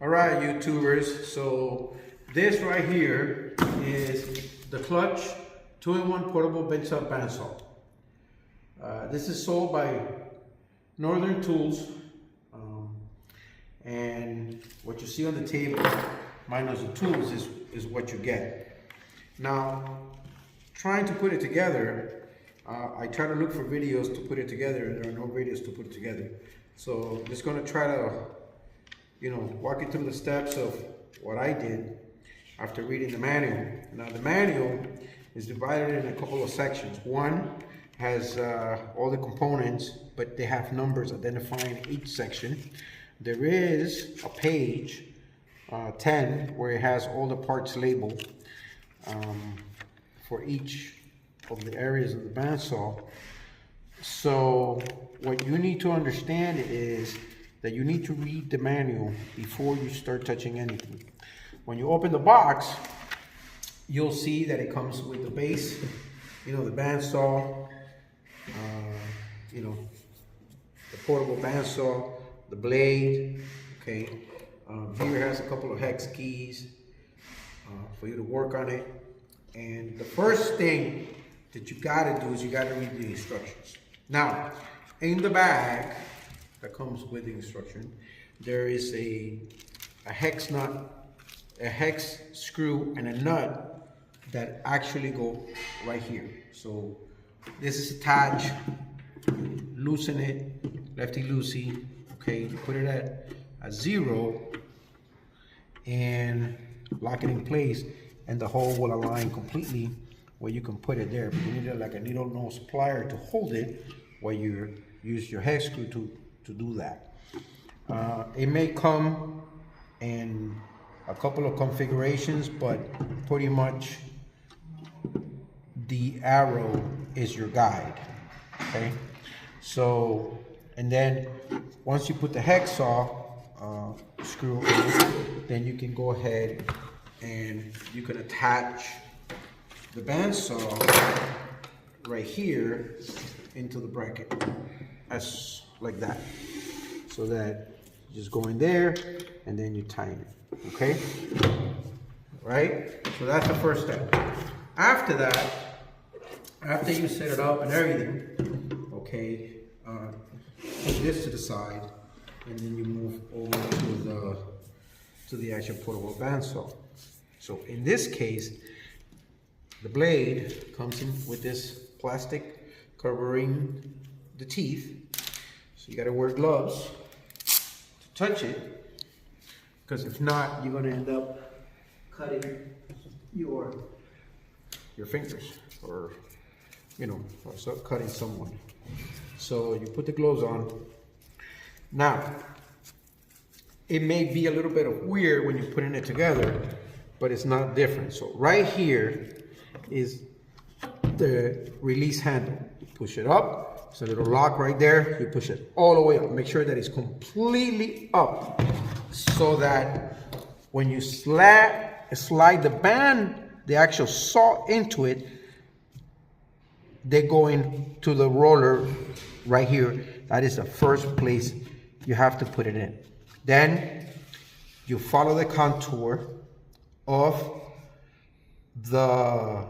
All right, YouTubers. So this right here is the Klutch 2-in-1 portable benchtop bandsaw. This is sold by Northern Tools, and what you see on the table, minus the tools, is what you get. Now, trying to put it together, I try to look for videos to put it together, and there are no videos to put it together. So I'm just going to try to walk you through the steps of what I did after reading the manual. Now the manual is divided in a couple of sections. One has all the components, but they have numbers identifying each section. There is a page 10 where it has all the parts labeled for each of the areas of the bandsaw. So what you need to understand is that you need to read the manual before you start touching anything. When you open the box, you'll see that it comes with the base, the bandsaw, the portable bandsaw, the blade, okay. Here has a couple of hex keys for you to work on it. And the first thing that you gotta do is you gotta read the instructions. Now, in the bag that comes with the instruction, there is a hex nut, a hex screw, and a nut that actually go right here. So this is attached, loosen it, lefty loosey, okay, you put it at 0 and lock it in place, and the hole will align completely where you can put it there. But you need like a needle nose plier to hold it while you use your hex screw to do that. It may come in a couple of configurations, but pretty much the arrow is your guide, okay? So, and then once you put the hex saw screw in, then you can go ahead and you can attach the bandsaw right here into the bracket, as like that, so that you just go in there and then you tighten it, okay? Right? So that's the first step. After that, after you set it up and everything, okay, put this to the side, and then you move over to the actual portable bandsaw. So in this case, the blade comes in with this plastic covering the teeth. So you gotta wear gloves to touch it, because if not, you're gonna end up cutting your fingers, or or cutting someone. So you put the gloves on. Now, it may be a little bit of weird when you're putting it together, but it's not different. So right here is the release handle. You push it up, it's a little lock right there. You push it all the way up. Make sure that it's completely up, so that when you slide the actual saw into it, they go into the roller right here. That is the first place you have to put it in. Then you follow the contour of the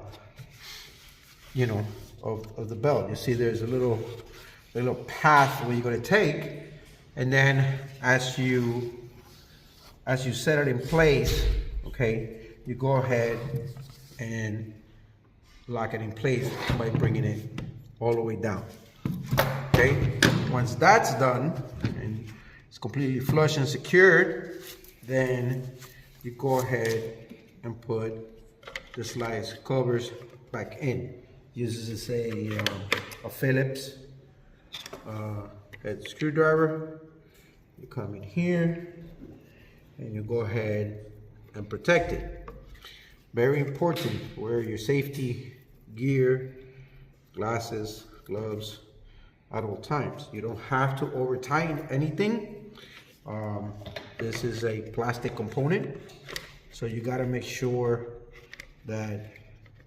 of the belt. You see there's a little path where you're going to take, and then as you set it in place, okay, you go ahead and lock it in place by bringing it all the way down. Okay, once that's done and it's completely flush and secured, then you go ahead and put the slice covers back in. Uses a Phillips head screwdriver. You come in here and you go ahead and protect it. Very important, wear your safety gear, glasses, gloves at all times. You don't have to over tighten anything. This is a plastic component, so you got to make sure that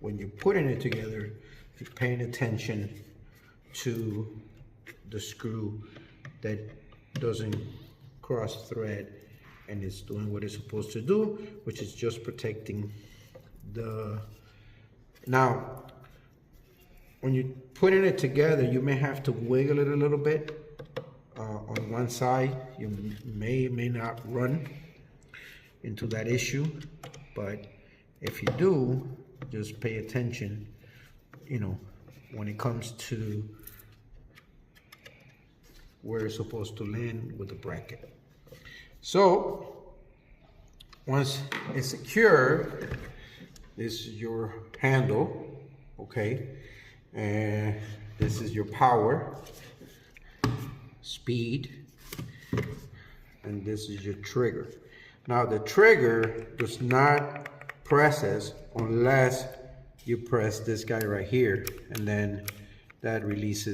when you're putting it together, you're paying attention to the screw that doesn't cross thread and it's doing what it's supposed to do, which is just protecting the... Now, when you're putting it together, you may have to wiggle it a little bit on one side. You may not run into that issue, but if you do, just pay attention, you know, when it comes to where it's supposed to land with the bracket. So once it's secure, this is your handle, okay, and this is your power, speed, and this is your trigger. Now the trigger does not presses unless you press this guy right here, and then that releases